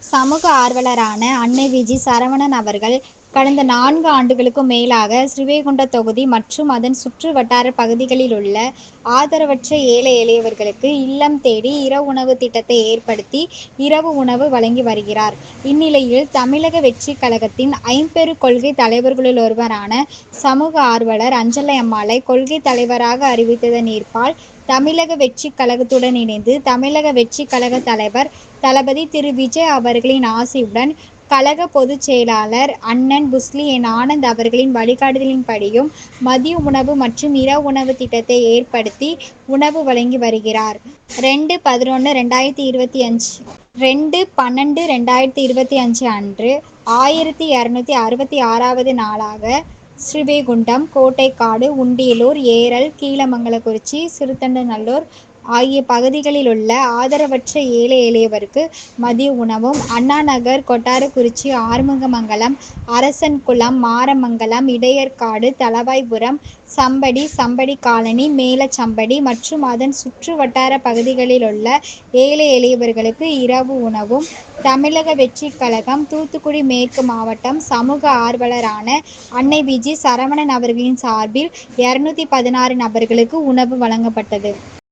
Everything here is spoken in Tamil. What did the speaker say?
சமூக ஆர்வலரான அன்னை விஜி சரவணன் அவர்கள் கடந்த 4 ஆண்டுகளுக்கும் மேலாக ஸ்ரீவைகுண்டம் தொகுதி மற்றும் அதன் சுற்று வட்டார பகுதிகளில் உள்ள ஆதரவற்ற ஏழை எளியவர்களுக்கு இல்லம் தேடி இரவு உணவு திட்டத்தை ஏற்படுத்தி இரவு உணவு வழங்கி வருகிறார். இந்நிலையில் தமிழக வெற்றிக் கழகத்தின் ஐம்பெரும் கொள்கை தலைவர்களுள் ஒருவரான சமூக ஆர்வலர் அஞ்சலை அம்மாளை கொள்கை தலைவராக அறிவித்ததன் ஈர்ப்பால் தமிழக வெற்றிக் கழகத்துடன் இணைந்து தமிழக வெற்றிக் கழக தலைவர் தளபதி திரு. விஜய் அவர்களின் ஆசியுடன் கழக பொதுச் செயலாளர் அண்ணன் புஸ்லி என். ஆனந்த் அவர்களின் வழிகாட்டுதலின்படியும் மதிய உணவு மற்றும் இரவு உணவு திட்டத்தை ஏற்படுத்தி உணவு வழங்கி வருகிறார். 2/11/2025 அன்று 1266வது நாளாக ஸ்ரீவைகுண்டம், கோட்டைக்காடு, உண்டியலூர், ஏரல், கீழமங்கலக்குறிச்சி, சிறுத்தொண்டநல்லூர் ஆகிய பகுதிகளில் உள்ள ஆதரவற்ற ஏழை எளியவருக்கு மதிய உணவும், அண்ணாநகர், கொட்டாரக்குறிச்சி, ஆறுமுகமங்கலம், அரசன்குளம், மாரமங்கலம், இடையர்காடு, தளவாய்புரம், சம்படி, சம்படி காலனி, மேலச்சம்படி மற்றும் அதன் சுற்று வட்டார பகுதிகளில் உள்ள ஏழை எளியவர்களுக்கு இரவு உணவும் தமிழக வெற்றிக் கழகம் தூத்துக்குடி மேற்கு மாவட்டம் சமூக ஆர்வலரான அன்னை விஜி சரவணன் அவர்களின் சார்பில் 216 நபர்களுக்கு உணவு வழங்கப்பட்டது.